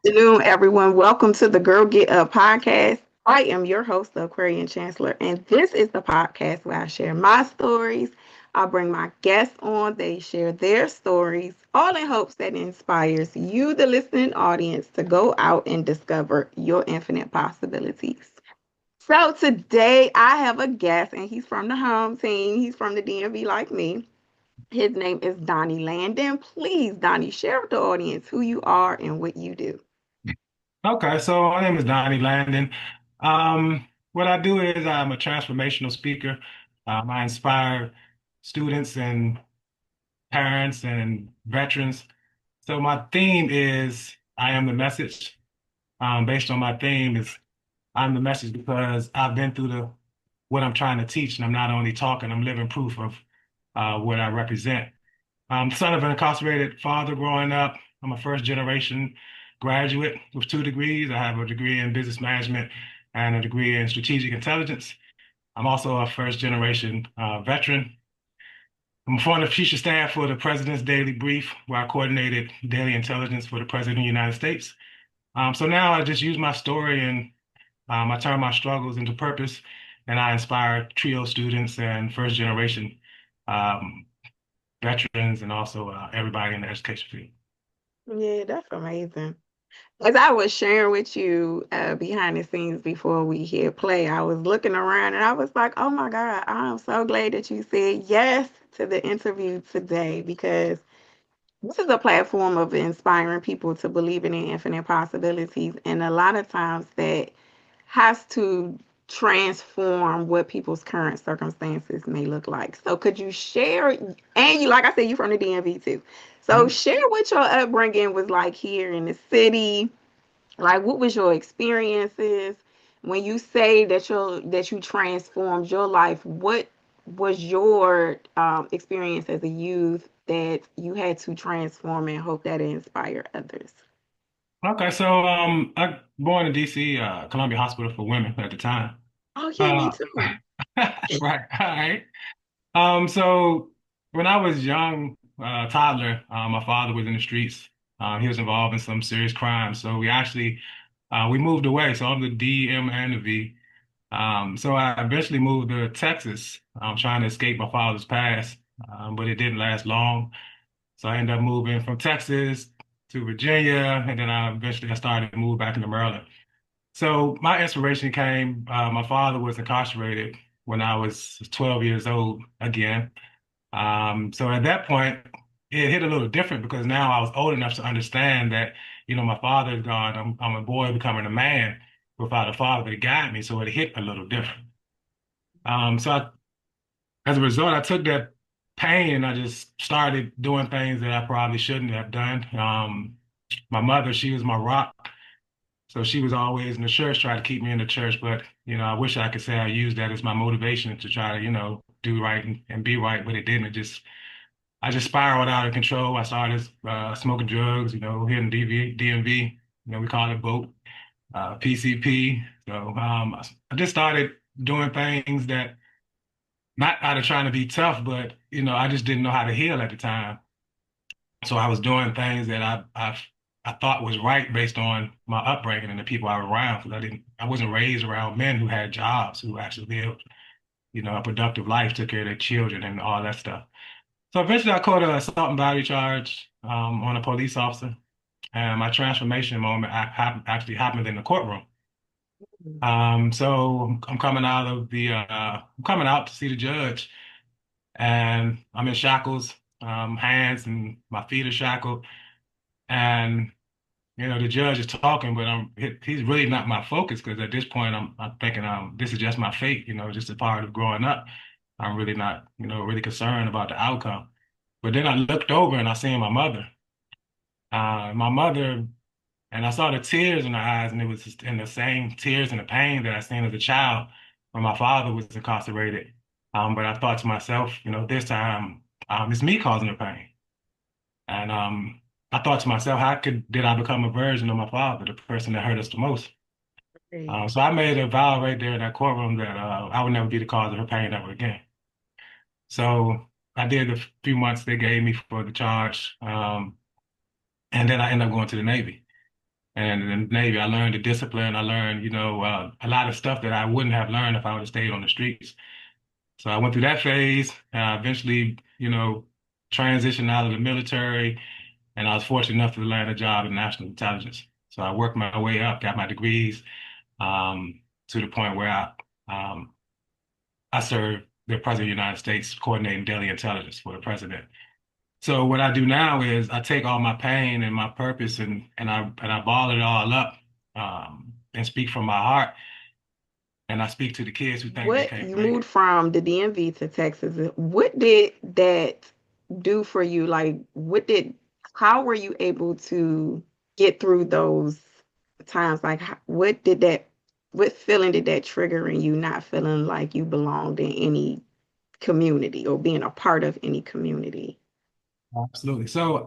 afternoon, everyone. Welcome to the Girl Get Up podcast. I am your host, the Aquarian Chancellor, and this is the podcast where I share my stories. I bring my guests on, they share their stories, all in hopes that it inspires you, the listening audience, to go out and discover your infinite possibilities. So today I have a guest, and he's from the home team. He's from the DMV like me. His name is Donnie Landon. Please, Donnie, share with the audience who you are and what you do. Okay, so my name is Donnie Landon. What I do is I'm a transformational speaker. I inspire students and parents and veterans. So my theme is I am the message. Based on my theme is I'm the message because I've been through the what I'm trying to teach, and I'm not only talking, I'm living proof of what I represent. I'm the son of an incarcerated father growing up. I'm a first generation graduate with 2 degrees. I have a degree in business management and a degree in strategic intelligence. I'm also a first generation veteran. I'm a former future staff for the President's Daily Brief, where I coordinated daily intelligence for the President of the United States. So now I just use my story and I turn my struggles into purpose, and I inspire trio students and first generation um, veterans and also everybody in the education field. Yeah, that's amazing. As I was sharing with you behind the scenes before we hit play, I was looking around and I was like, oh my God, I'm so glad that you said yes to the interview today because this is a platform of inspiring people to believe in their infinite possibilities. And a lot of times that has to transform what people's current circumstances may look like. So could you share, and you, like I said, you from the DMV too. So Mhm. share what your upbringing was like here in the city. Like what was your experiences when you say that you transformed your life? What was your experience as a youth that you had to transform and hope that it inspired others? Okay, so I born in DC, Columbia Hospital for Women at the time. Oh yeah, me Uh, too. right, all right. So when I was young, toddler, my father was in the streets. He was involved in some serious crimes. So we moved away. So I'm the D, M, and the V. So I eventually moved to Texas, trying to escape my father's past, but it didn't last long. So I ended up moving from Texas to Virginia, and then I started to move back into Maryland. So my inspiration came, my father was incarcerated when I was 12 years old again. So at that point, it hit a little different because now I was old enough to understand that, my father is gone. I'm a boy becoming a man without a father to guide me. So it hit a little different. As a result, I took that pain and I just started doing things that I probably shouldn't have done. My mother, she was my rock. So she was always in the church, trying to keep me in the church. But, I wish I could say I used that as my motivation to try to, do right and be right, but it didn't. I just spiraled out of control. I started smoking drugs, here in DMV, we call it boat, PCP. So I just started doing things that not out of trying to be tough, but I just didn't know how to heal at the time. So I was doing things that I thought was right based on my upbringing and the people I was around. Because I wasn't raised around men who had jobs, who actually lived, a productive life, took care of their children and all that stuff. So eventually I caught a assault and battery charge on a police officer. And my transformation moment actually happened in the courtroom. So I'm coming out to see the judge, and I'm in shackles, hands and my feet are shackled. And, the judge is talking, but he's really not my focus because at this point I'm thinking, this is just my fate, just a part of growing up. I'm really not, really concerned about the outcome. But then I looked over and I seen my mother, and I saw the tears in her eyes, and it was just in the same tears and the pain that I seen as a child when my father was incarcerated. But I thought to myself, this time, it's me causing the pain. And I thought to myself, did I become a version of my father, the person that hurt us the most? Right. So I made a vow right there in that courtroom that I would never be the cause of her pain ever again. So I did the few months they gave me for the charge, and then I ended up going to the Navy. And in the Navy, I learned the discipline. I learned, a lot of stuff that I wouldn't have learned if I would have stayed on the streets. So I went through that phase, and I eventually, transitioned out of the military, and I was fortunate enough to land a job in national intelligence. So I worked my way up, got my degrees, to the point where I served the President of the United States, coordinating daily intelligence for the president. So what I do now is I take all my pain and my purpose and I ball it all up, and speak from my heart, and I speak to the kids who think they What can't you make moved it. from the DMV to Texas, what did that do for you? Like, how were you able to get through those times? Like, what feeling did that trigger in you, not feeling like you belonged in any community or being a part of any community? Absolutely. So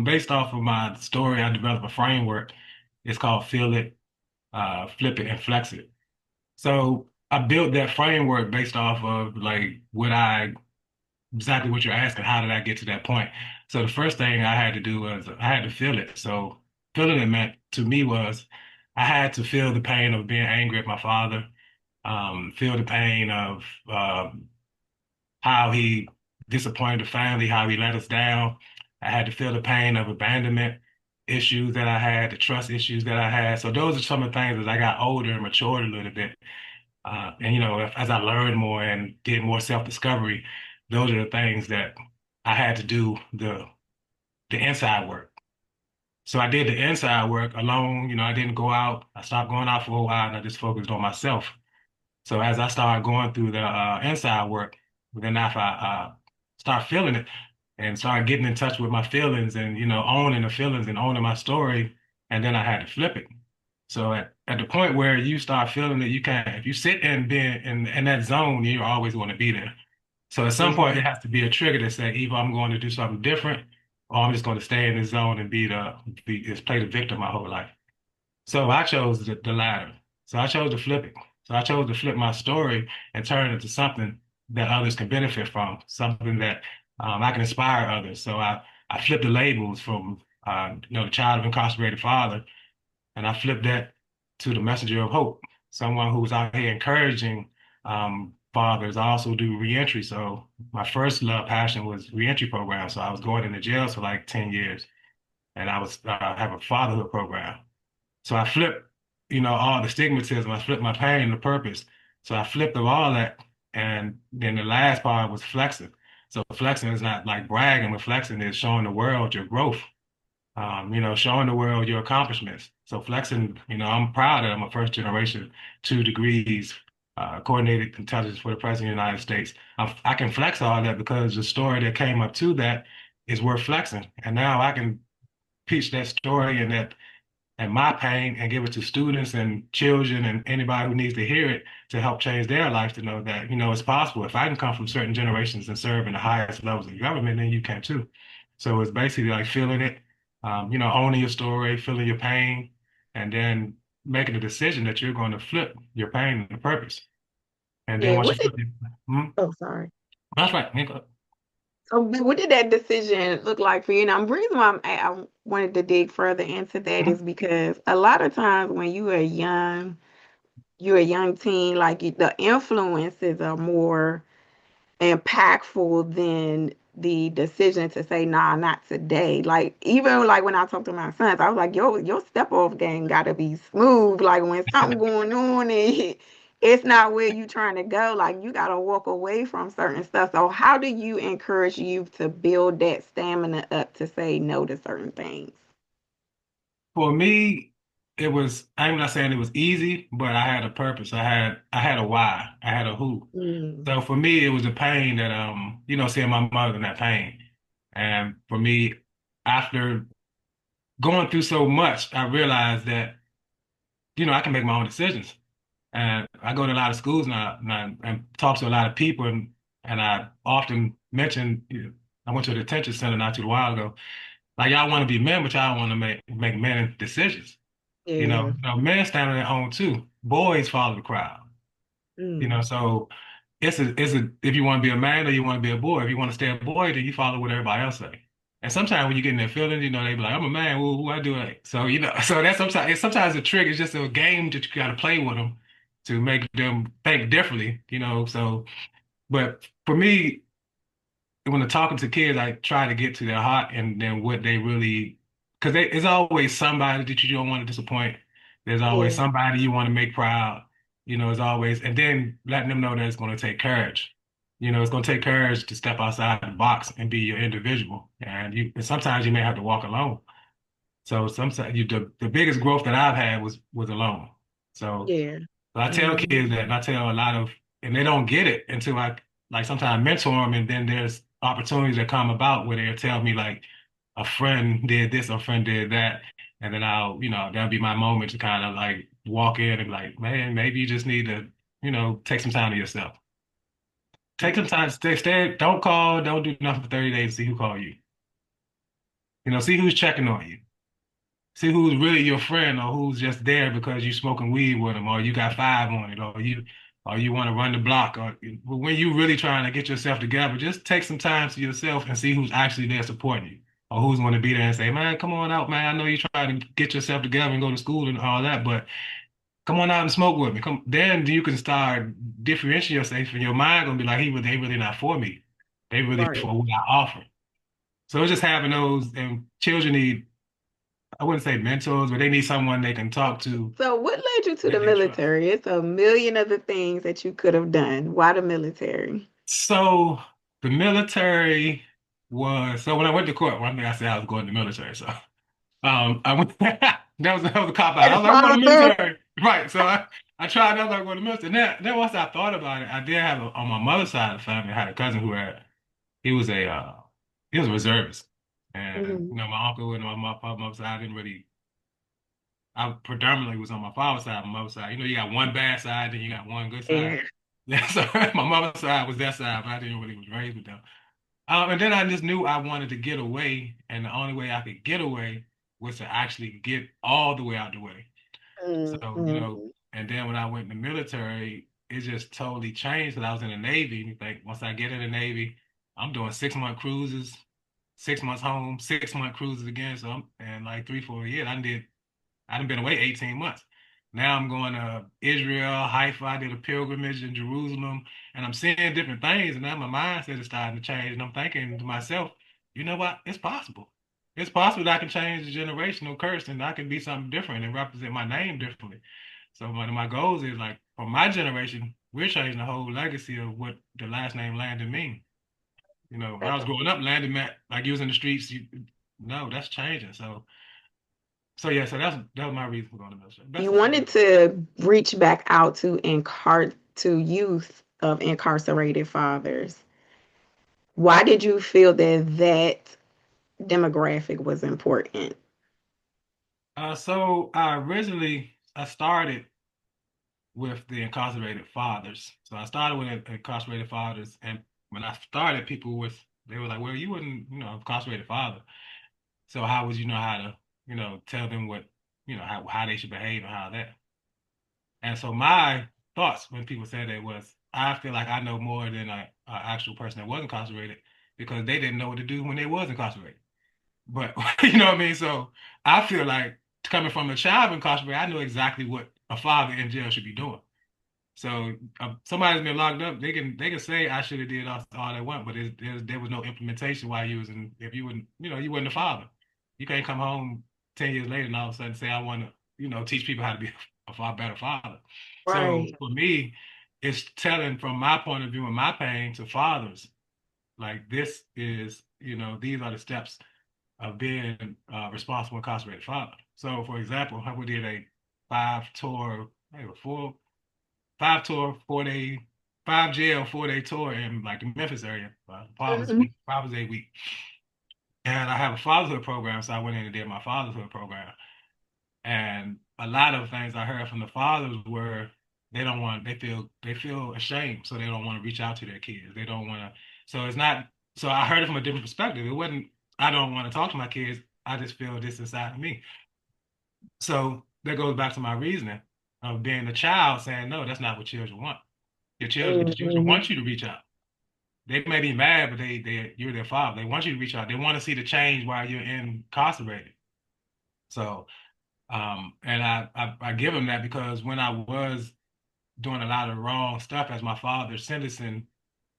based off of my story, I developed a framework. It's called Feel It, Flip It, and Flex It. So I built that framework based off of like exactly what you're asking. How did I get to that point? So the first thing I had to do was I had to feel it. So feeling it meant to me was I had to feel the pain of being angry at my father, feel the pain of how he disappointed the family, how he let us down. I had to feel the pain of abandonment issues that I had, the trust issues that I had. So those are some of the things as I got older and matured a little bit. And as I learned more and did more self-discovery, those are the things that I had to do the inside work. So I did the inside work alone. I didn't go out. I stopped going out for a while and I just focused on myself. So as I started going through the inside work, then after I start feeling it and start getting in touch with my feelings and owning the feelings and owning my story, and then I had to flip it. So at the point where you start feeling that you can't, if you sit and be in that zone, you're always going to be there. So at some point, Mhm. it has to be a trigger to say either I'm going to do something different, or I'm just going to stay in the zone and just play the victim my whole life. So I chose the latter. So I chose to flip it. So I chose to flip my story and turn it into something that others can benefit from, something that I can inspire others. So I flipped the labels from the child of incarcerated father, and I flipped that to the messenger of hope, someone who's out here encouraging fathers. I also do reentry. So my first love passion was reentry program. So I was going into jail for like 10 years, and I was have a fatherhood program. So I flipped, all the stigmatism. I flipped my pain to purpose. So I flipped of all that. And then the last part was flexing. So flexing is not like bragging, but flexing is showing the world your growth, showing the world your accomplishments. So flexing, I'm proud that I'm a first generation, 2 degrees, coordinated intelligence for the President of the United States. I can flex all that because the story that came up to that is worth flexing. And now I can teach that story and my pain and give it to students and children and anybody who needs to hear it to help change their life to know that, it's possible. If I can come from certain generations and serve in the highest levels of government, then you can too. So it's basically like feeling it, owning your story, feeling your pain, and then making a decision that you're going to flip your pain into purpose. And then Yeah, once you what did, flip it, hmm, oh, sorry. that's right. Nico. So what did that decision look like for you? Now, the reason why I wanted to dig further into that Mhm. is because a lot of times when you're a young teen, like the influences are more impactful than the decision to say, nah, not today. Like even like when I talk to my sons, I was like, yo, your step off game gotta be smooth. Like when something going on and it's not where you trying to go, like you gotta walk away from certain stuff. So how do you encourage you to build that stamina up to say no to certain things? For me, I'm not saying it was easy, but I had a purpose. I had a why. I had a who. Mm. So for me, it was the pain that seeing my mother in that pain. And for me, after going through so much, I realized that, I can make my own decisions. And I go to a lot of schools now, and talk to a lot of people, and I often mention, I went to a detention center not too while ago. Like y'all want to be men, but y'all want to make men decisions. Yeah. Men stand on their own too. Boys follow the crowd. Mm. So if you want to be a man or you want to be a boy, if you want to stay a boy, then you follow what everybody else say. And sometimes when you get in their feelings, they be like, I'm a man, who I do it. So, so that's sometimes a trick. It's just a game that you got to play with them to make them think differently. So, but for me, when I'm talking to kids, I try to get to their heart and then what they really, because there's always somebody that you don't want to disappoint. There's always Yeah, somebody you want to make proud. It's always, and then letting them know that it's going to take courage. It's going to take courage to step outside the box and be your individual. And sometimes you may have to walk alone. So sometimes the biggest growth that I've had was alone. So yeah. so I tell Hmm. kids that, and I tell a lot of, and they don't get it until I like sometimes mentor them, and then there's opportunities that come about where they'll tell me like a friend did this, a friend did that, and then that'll be my moment to kind of like walk in and be like, man, maybe you just need to, take some time to yourself. Take some time, stay, don't call, don't do nothing for 30 days, see who called you. See who's checking on you. See who's really your friend or who's just there because you smoking weed with them or you got five on it or you want to run the block or when you really trying to get yourself together, just take some time to yourself and see who's actually there supporting you or who's going to be there and say, man, come on out, man. I know you're trying to get yourself together and go to school and all that, but come on out and smoke with me. Then you can start differentiating yourself and your mind gonna be like, they really not for me. They really Right. for what I offer. So it's just having those and children need I wouldn't say mentors, but they need someone they can talk to So, what led you to the that they trust. military? It's a million other things that you could have done. Why the military? So the military so when I went to court, one thing I said I was going to the military. So I went that was a cop out. Had I to was like, I'm going follow to the through. military. Right. So I tried, I was like going to the military. Then once I thought about it, I did have on my mother's side of the family, I had a cousin he was a reservist. And Mhm. my uncle and my mother's side didn't really I predominantly was on my father's side, my mother's side. You got one bad side, then you got one good side. Yeah. Yeah, so my mother's side was that side, but I didn't really was raised with them. And then I just knew I wanted to get away, and the only way I could get away was to actually get all the way out the way. So, Mhm. and then when I went in the military, it just totally changed because I was in the Navy. You think once I get in the Navy, I'm doing 6 month cruises, 6 months home, 6 month cruises again. So and like 3, 4 years, I done been away 18 months. Now I'm going to Israel, Haifa. I did a pilgrimage in Jerusalem, and I'm seeing different things. And now my mindset is starting to change. And I'm thinking to myself, you know what? It's possible. It's possible that I can change the generational curse and I can be something different and represent my name differently. So one of my goals is like for my generation, we're changing the whole legacy of what the last name Landon means. When I was growing up, Landon meant like you was in the streets. No, that's changing. So yeah, so that was my reason for going to military. Best You decision wanted ever. to reach back out to youth of incarcerated fathers. Why did you feel that demographic was important? So I started with the incarcerated fathers. So I started with incarcerated fathers, and when I started, they were like, "Well, you wouldn't, incarcerated father. So how would you know how to, tell them what, how they should behave and how that?" And so my thoughts when people said that was, I feel like I know more than a actual person that was incarcerated because they didn't know what to do when they was incarcerated. But you know what I mean? So I feel like coming from a child incarcerated, I know exactly what a father in jail should be doing. So somebody's been locked up, they can say I should have did all they want, but there was no implementation while you was in. If you wouldn't, you wasn't a father. You can't come home 10 years later and all of a sudden say I want to, teach people how to be a far better father. So Right. for me, it's telling from my point of view and my pain to fathers like this is, these are the steps of being responsible incarcerated father. So, for example, we did a five tour, maybe 4 jail, 4 day tour in like the Memphis area, Father's Mhm. Week, Father's Day week. And I have a fatherhood program, so I went in and did my fatherhood program. And a lot of things I heard from the fathers were they feel ashamed, so they don't want to reach out to their kids. They don't want to. So it's not. So I heard it from a different perspective. It wasn't. I don't want to talk to my kids. I just feel this inside of me. So that goes back to my reasoning of being a child saying, no, that's not what children want. The children Mhm. want you to reach out. they may be mad, but you're their father. They want you to reach out. They want to see the change while you're incarcerated. So, and I give them that because when I was doing a lot of wrong stuff as my father's sentencing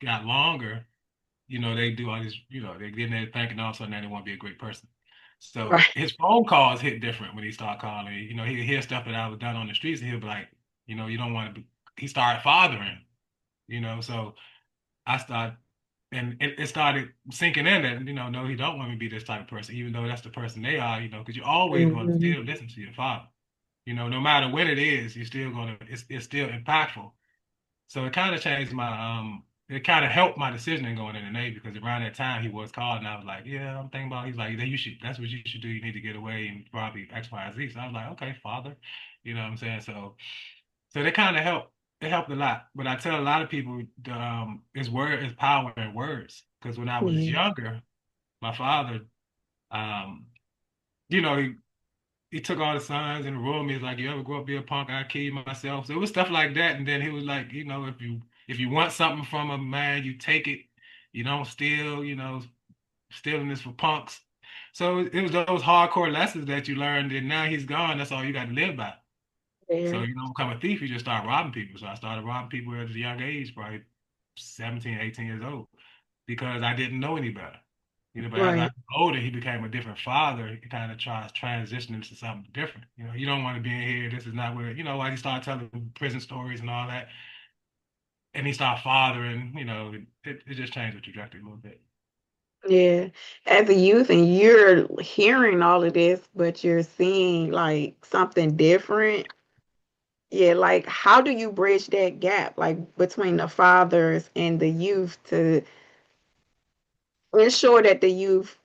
got longer, they do all this, they're getting there thinking all of a sudden that they want to be a great person. So Right. his phone calls hit different when he started calling. He'll hear stuff that I was done on the streets and he'll be like, you don't want to be, he started fathering, so I started, and it started sinking in that, no, he don't want me to be this type of person, even though that's the person they are, because you're always going to Hmm. still listen to your father. No matter when it is, you're still it's still impactful. So it kind of changed it kind of helped my decision in going in the Navy because around that time he was called and I was like, yeah, I'm thinking about, he's like, that's what you should do. You need to get away and probably X, Y, Z. So I was like, okay, father, what I'm saying? So they kind of helped. It helped a lot. But I tell a lot of people, is power in words. Because when I was Yeah. younger, my father, um, you know, he, he took all the signs in the room. He was like, "You ever grow up be a punk? I kill you myself." So it was stuff like that. And then he was like, if you want something from a man, you take it. You don't steal. Stealing is for punks. So it was those hardcore lessons that you learned, and now he's gone. That's all you got to live by. So Yeah. you don't become a thief. You just start robbing people. So I started robbing people at a young age, probably 17, 18 years old, because I didn't know any better. But as I Right. got older, he became a different father. He kind of tries transitioning to something different. You don't want to be in here. This is not where, why he started telling prison stories and all that. And he started fathering, it just changed the trajectory a little bit. Yeah. As a youth, and you're hearing all of this, but you're seeing like something different. Yeah, like how do you bridge that gap, like between the fathers and the youth to ensure that the youth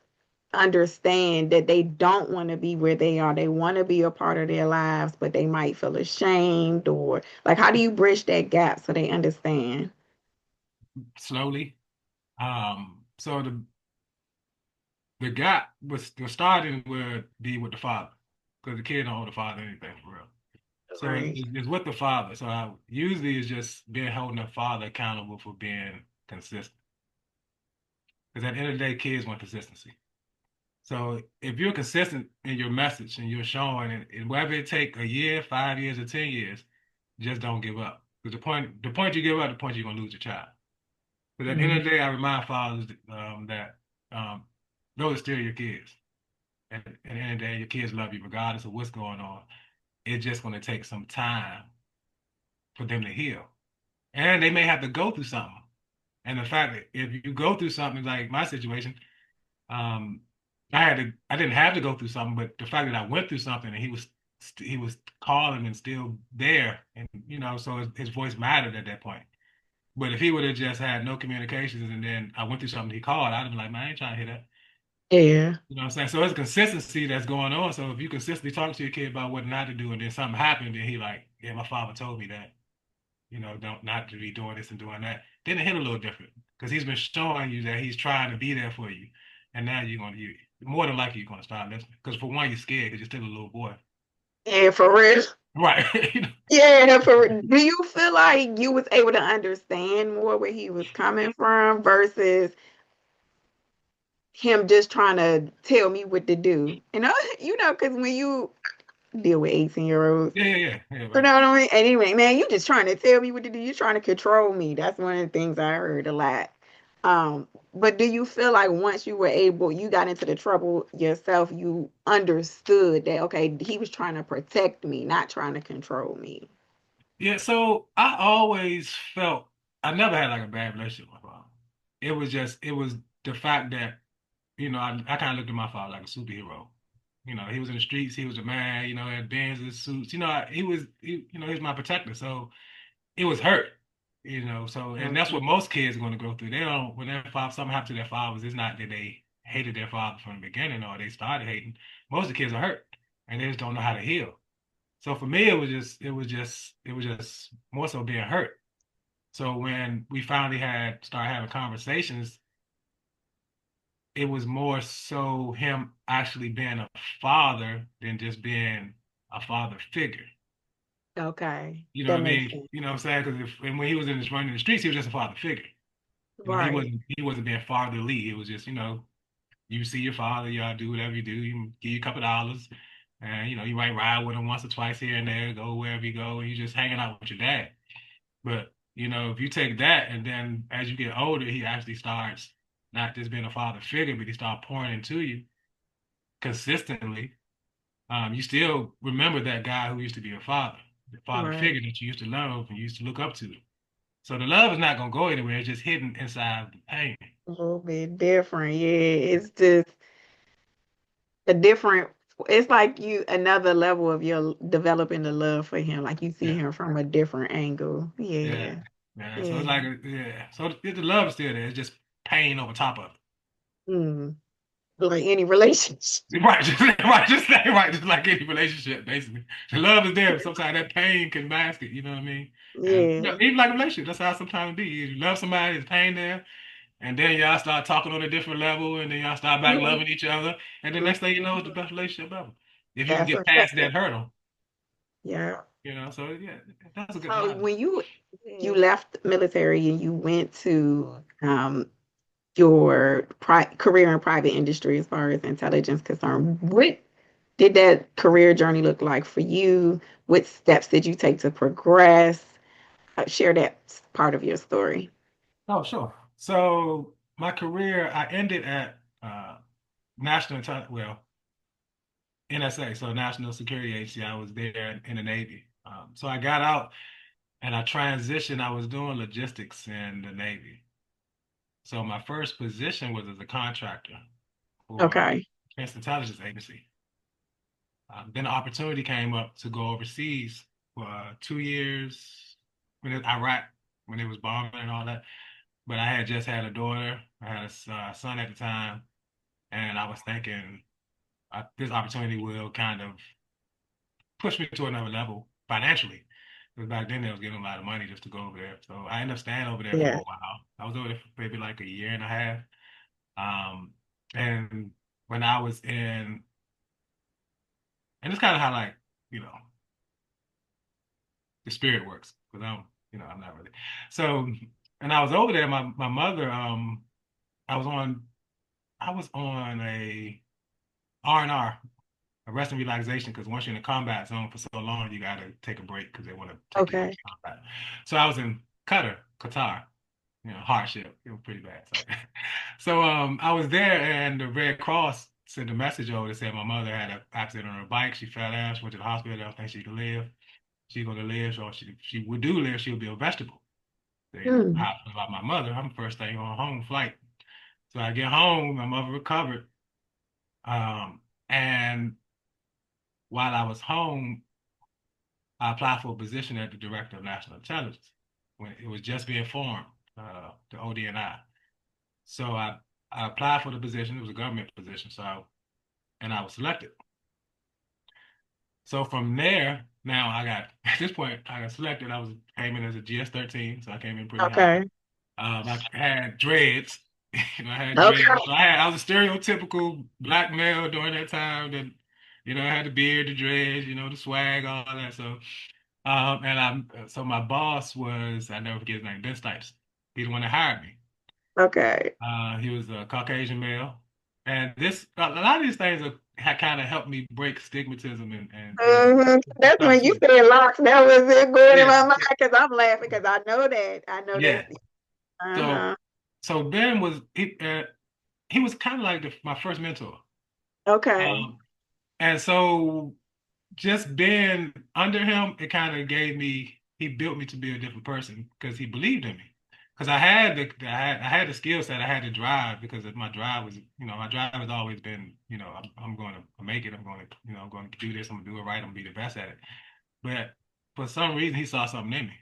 understand that they don't want to be where they are. They want to be a part of their lives, but they might feel ashamed or like how do you bridge that gap so they understand? Slowly. So the gap was the starting would be with the father, because the kid don't owe the father anything for real. So Right. it's with the father. So I usually it's just being holding the father accountable for being consistent. Because at the end of the day, kids want consistency. So if you're consistent in your message and you're showing, and whether it take a year, 5 years, or 10 years, just don't give up. Because the point you give up, the point you're gonna lose your child. But at the end Mhm. of the day, I remind fathers that those are still your kids. And at the end of the day, your kids love you regardless of what's going on. It's just going to take some time for them to heal. And they may have to go through something. And the fact that if you go through something like my situation, um, I didn't have to go through something, but the fact that I went through something and he was calling and still there, and so his voice mattered at that point. But if he would have just had no communications and then I went through something he called, I'd have been like, man, I ain't trying to hear that. Yeah. You know what I'm saying? So it's consistency that's going on. So if you consistently talk to your kid about what not to do, and then something happened, and he like, yeah, my father told me that, don't not to be doing this and doing that. Then it hit a little different because he's been showing you that he's trying to be there for you, and now you more than likely you're gonna start listening. Because for one, you're scared because you're still a little boy, Yeah, for real. right? Yeah, for do you feel like you was able to understand more where he was coming from versus him just trying to tell me what to do? Because when you deal with 18-year-olds, Yeah, yeah, yeah, yeah, you right. know what I mean? And anyway, man, you just trying to tell me what to do. You trying to control me. That's one of the things I heard a lot. But do you feel like once you got into the trouble yourself, you understood that okay, he was trying to protect me, not trying to control me. Yeah. So I always felt I never had like a bad relationship with my father. It was the fact that I kind of looked at my father like a superhero. He was in the streets. He was a man. Had Benz's suits. He was my protector. So it was hurt. So and that's Mhm. what most kids are going to go through. They don't when their father something happened to their fathers. It's not that they hated their father from the beginning or they started hating. Most of the kids are hurt and they just don't know how to heal. So for me, it was just more so being hurt. So when we finally had started having conversations, it was more so him actually being a father than just being a father figure. Okay, You know what that I makes mean? sense. You know what I'm saying? Because and when he was in this running the streets, he was just a father figure. Right. He wasn't being fatherly. It was just, you see your father, y'all do whatever you do. You give you a couple dollars, and you might ride with him once or twice here and there, go wherever you go, and you just hanging out with your dad. But if you take that and then as you get older, he actually starts not just being a father figure, but he starts pouring into you consistently. You still remember that guy who used to be your father, the father Right. figure that you used to love and you used to look up to. So the love is not gonna go anywhere. It's just hidden inside the pain. A little bit different. Yeah. It's just a different, it's like you another level of your developing the love for him. Like you see Yeah, him from a different angle. yeah, Yeah. yeah. So it's Yeah. like, yeah. So the love is still there. It's just pain over top of Mm. Like any relationship. it. Right, just like any relationship, basically. The love is there, but sometimes that pain can mask it. You know what I mean? And Yeah. even like a relationship, that's how sometimes it be. You love somebody, there's pain there, and then y'all start talking on a different level, and then y'all start back Mhm. loving each other, and the next thing you know, it's the best relationship ever. If you can That's get a past fact. that hurdle, Yeah. So yeah, that's a good So line. when you left the military and you went to your career in private industry as far as intelligence concerned, what did that career journey look like for you? What steps did you take to progress? Share that part of your story. Oh, sure. So my career, I ended at NSA, so National Security Agency. I was there in the Navy. So I got out and I transitioned. I was doing logistics in the Navy. So my first position was as a contractor for Okay. Defense Intelligence Agency. Then the opportunity came up to go overseas for 2 years Iraq when it was bombing and all that. But I had just had a daughter. I had a son at the time, and I was thinking this opportunity will kind of push me to another level financially. Because back then they was getting a lot of money just to go over there. So I ended up staying over there for Yeah. a while. I was over there for maybe like a year and a half. And when I was in, and it's kind of how like, you know, the spirit works. Because I'm not really. So, and I was over there, my mother, I was on, I was on a R&R, a rest and relaxation, because once you're in a combat zone for so long, you got to take a break because they want to take you out Okay. of combat. So I was in Qatar, hardship. It was pretty bad. So, so I was there, and the Red Cross sent a message over that said my mother had an accident on her bike. She fell down. She went to the hospital. They don't think she could live. She's going to live, so she would do live. She'll be a vegetable. So, Hmm. how I feel about my mother. I'm the first thing on home flight. So I get home, my mother recovered. And while I was home, I applied for a position at the Director of National Intelligence when it was just being formed, the ODNI. So I applied for the position. It was a government position. And I was selected. So from there, now I got at this point I got selected. Came in as a GS-13, so I came in pretty high. Okay. I had dreads. I had dreads. Okay. So I was a stereotypical black male during that time that, I had the beard, the dreads, the swag, all that. So my boss I never forget his name, Ben Stipes. He's the one that hired me. Okay. He was a Caucasian male. And a lot of these things have kind of helped me break stigmatism and That's try to when you see. said locks. That was it going in Yeah, my mind because I'm laughing because I know that. I know yeah. that's. So Uh-huh. so Ben he was kind of like my first mentor. Okay. Um, and so just being under him, it kind of he built me to be a different person because he believed in me. Because I had the skill set, I had the drive because my drive my drive has always been, I'm going to make it. I'm going to do this. I'm going to do it right. I'm going to be the best at it. But for some reason, he saw something in me.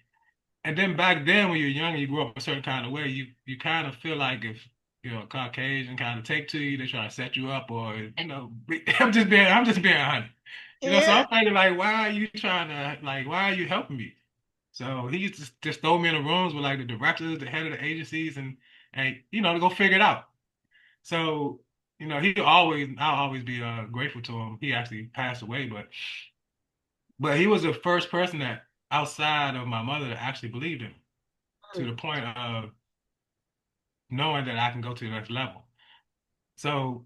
And then back then, when you're young and you grew up a certain kind of way, you kind of feel like if a Caucasian kind of take to you, they try to set you up, or I'm just being honest. So Yeah. I'm thinking like, why are you trying to why are you helping me? So he used to just throw me in the rooms with like the directors, the head of the agencies, and to go figure it out. So I'll always be grateful to him. He actually passed away, but he was the first person that outside of my mother that actually believed in to the point of knowing that I can go to the next level. So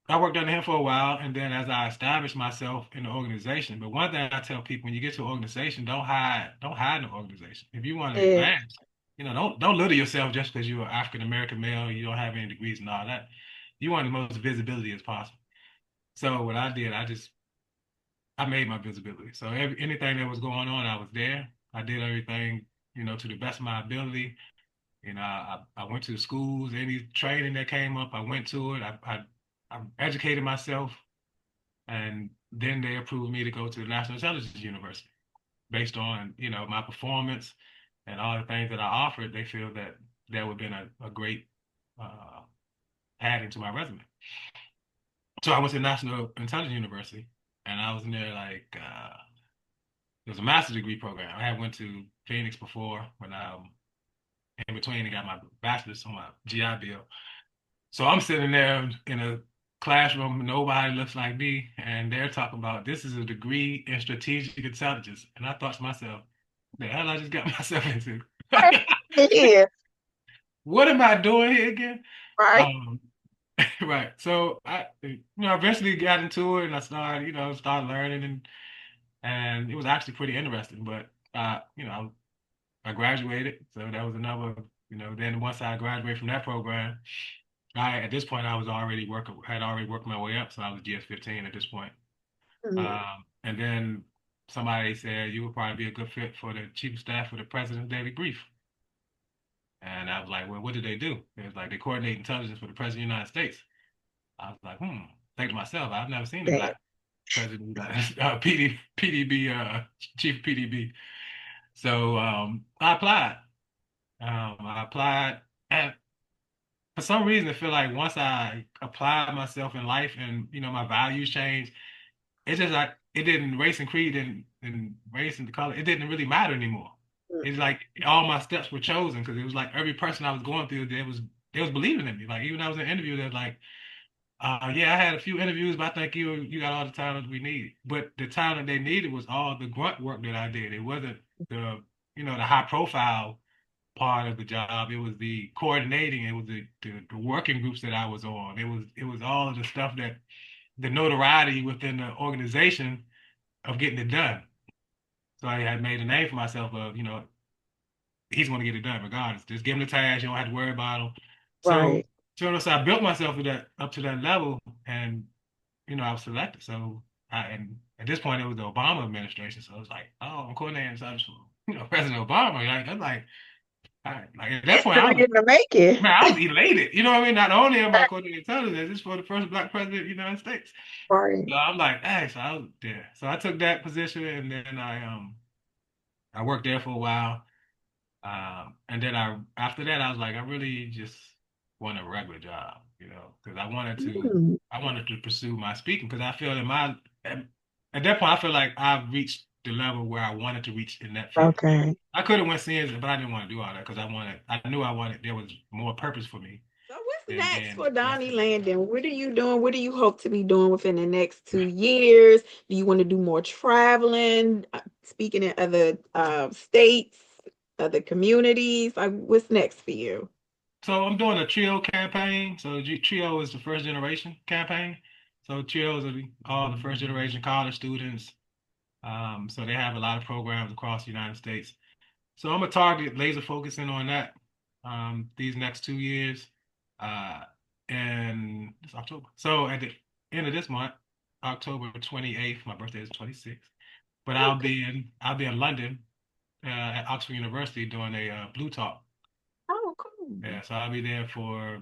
I worked under him for a while, and then as I established myself in the organization. But one thing I tell people when you get to an organization, don't hide in the organization. If you want to Yeah. advance, don't little yourself just because you're an African American male, you don't have any degrees and all that. You want the most visibility as possible. So what I did, I made my visibility. So anything that was going on, I was there. I did everything, to the best of my ability. I went to the schools, any training that came up, I went to it. I educated myself, and then they approved me to go to the National Intelligence University based on, my performance and all the things that I offered. They feel that that would have been a great uh, adding to my resume. So I went to National Intelligence University, and I was in there like it was a master's degree program. I had went to Phoenix before when I in between and got my bachelor's on my GI Bill. So I'm sitting there in a classroom, nobody looks like me, and they're talking about this is a degree in strategic intelligence. And I thought to myself, the hell I just got myself into? Yeah. What am I doing here again? Right. Um, right. So I eventually got into it and I started, started learning and it was actually pretty interesting. But I graduated, so that was another, then once I graduated from that program, at this point I was already working, had already worked my way up, so I was GS 15 at this point. Mhm. And then somebody said you would probably be a good fit for the chief of staff for the president's daily brief. And I was like, well, what do they do? It was like they coordinate intelligence for the president of the United States. I was like, think to myself, I've never seen a Yeah. black president, PDB, chief PDB. So I applied. I applied, and for some reason, I feel like once I applied myself in life and my values changed, it's just like it didn't race and creed and race and the color. It didn't really matter anymore. It's like all my steps were chosen because it was like every person I was going through, they was believing in me. Like even I was in an interview, they're like, yeah, I had a few interviews, but I think you got all the talent we need. But the talent they needed was all the grunt work that I did. It wasn't the high profile part of the job. It was the coordinating. It was the working groups that I was on. It was all of the stuff that the notoriety within the organization of getting it done. So I had made a name for myself of, he's going to get it done regardless. Just give him the task. You don't have to worry about him. So, Right. so I built myself up to that level, and I was selected. So, and at this point, it was the Obama administration. So it was like, oh, I'm coordinating something for, President Obama. Like I'm like, all right. Like at that point, History in the making. I was elated. You know what I mean? Not only am I coordinating intelligence, it's for the first black president of the United States. Right. So I'm like, hey, so I was there. So I took that position, and then I worked there for a while. And then after that I was like, I really just want a regular job, because Mm. I wanted to pursue my speaking because I feel at that point I feel like I've reached the level where I wanted to reach in that field. Okay. I could have went scenes, but I didn't want to do all that because I knew there was more purpose for me So what's than next being for just Donnie in the job. Landon? What are you doing? What do you hope to be doing within the next 2 years? Do you want to do more traveling, speaking in other states, other communities? Like, what's next for you? So I'm doing a trio campaign. So trio is the first generation campaign. So trios are all the first generation college students. So they have a lot of programs across the United States. So I'm gonna target laser focusing on that these next 2 years. Uh, and it's October. So at the end of this month, October 28th, my birthday is 26th. But Okay. I'll be in London at Oxford University doing a Blue Talk. Oh, cool. Yeah, so I'll be there for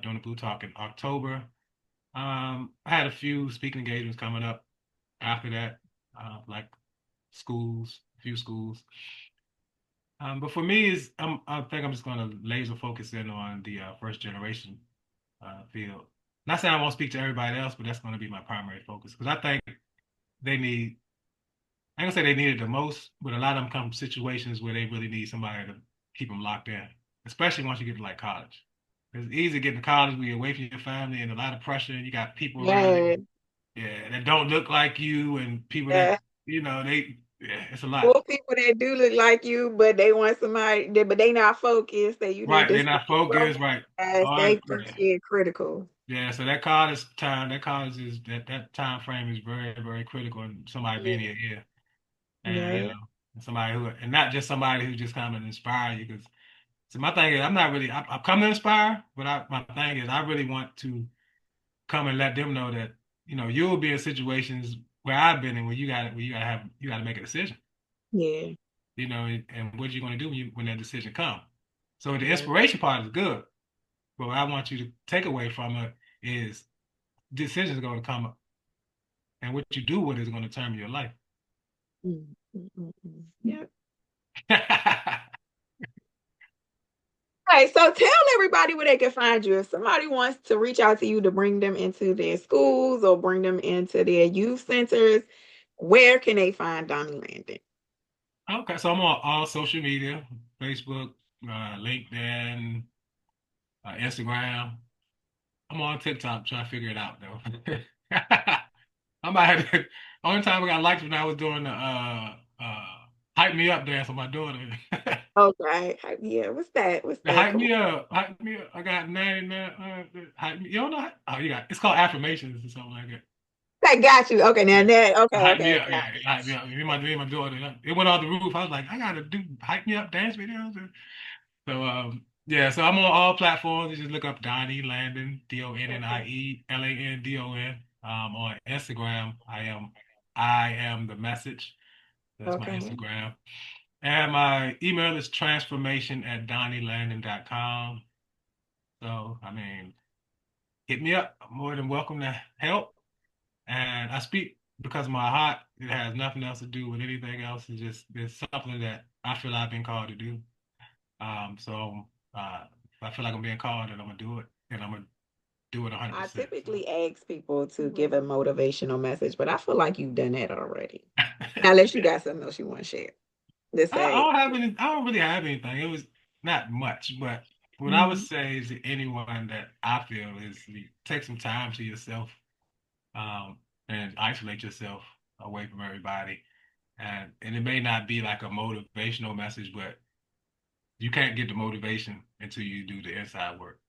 doing the Blue Talk in October. I had a few speaking engagements coming up after that, like schools, a few schools. But for me, I think I'm just going to laser focus in on the first generation field. Not saying I won't speak to everybody else, but that's going to be my primary focus because I think they need. I ain't gonna say they need it the most, but a lot of them come from situations where they really need somebody to keep them locked in, especially once you get to like college. It's easy to get to college when you're away from your family and a lot of pressure, and you got people around you, Yeah. yeah, that don't look like you, and people that Yeah. you know they. Yeah, it's a lot. Or people that do look like you, but they want somebody, but they not focused. That you need Right, to they're speak not focused, well. right. As Oh, they yeah. first get critical. Yeah, so that college time, that college is that time frame is very, very critical in somebody being Yeah, in your ear. And yeah, somebody who and not just somebody who just come and inspire you. Because so my thing is I'm not really I'm coming to inspire, but my thing is I really want to come and let them know that, you'll be in situations where I've been in where you gotta make a decision, yeah, and what you're gonna do when that decision comes. So the yeah. inspiration part is good, but what I want you to take away from it is decisions are gonna come up, and what you do with it is gonna determine your life. Mm, mm, mm, mm. Yeah. Okay, so tell everybody where they can find you. If somebody wants to reach out to you to bring them into their schools or bring them into their youth centers, where can they find Donnie Landon? Okay, so I'm on all social media, Facebook, LinkedIn, Instagram. I'm on TikTok trying to figure it out though. I might have to, only time I got liked when I was doing the hype me up dance with my daughter. Okay. Yeah, what's that? What's The that? hype Come on. me up, hype me up. I got 99. Hype me. You don't know? Oh, you got. It's called affirmations or something like that. I got you. Okay, now Yeah. that okay, Hype me okay, up, got yeah, hype me up. Me and my daughter, it went off the roof. I was like, I gotta do hype me up dance videos. So yeah, so I'm on all platforms. You just look up Donnie Landon, okay. DonnieLandon. On Instagram, I am the message. That's my Okay. Instagram. And my email is transformation@DonnieLandon.com. So I mean, hit me up. I'm more than welcome to help. And I speak because of my heart. It has nothing else to do with anything else. It's something that I feel I've been called to do. If I feel like I'm being called, then I'm gonna do it, and I'm gonna do it I 100%. So typically ask people to give a motivational message, but I feel like you've done that already. Now, unless you got something else you want to share. To I say, don't have any. I don't really have anything. It was not much, but what I would mhm. say is to anyone that I feel is take some time to yourself, and isolate yourself away from everybody. And it may not be like a motivational message, but you can't get the motivation until you do the inside work.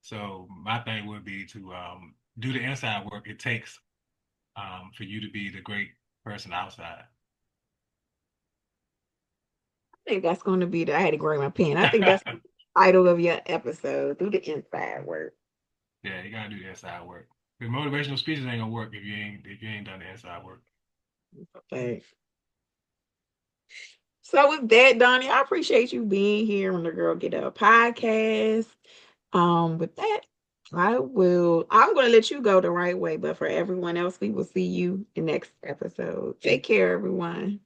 So my thing would be to do the inside work it takes for you to be the great person outside. I think that's going to be I had to grab my pen. I think that's the title of your episode. Do the inside work. Yeah, you gotta do the inside work. The motivational speeches ain't gonna work if you ain't done the inside work. Okay. So with that, Donnie, I appreciate you being here on the Girl Get Up podcast. With that, I'm gonna let you go the right way, but for everyone else, we will see you in next episode. Take care, everyone.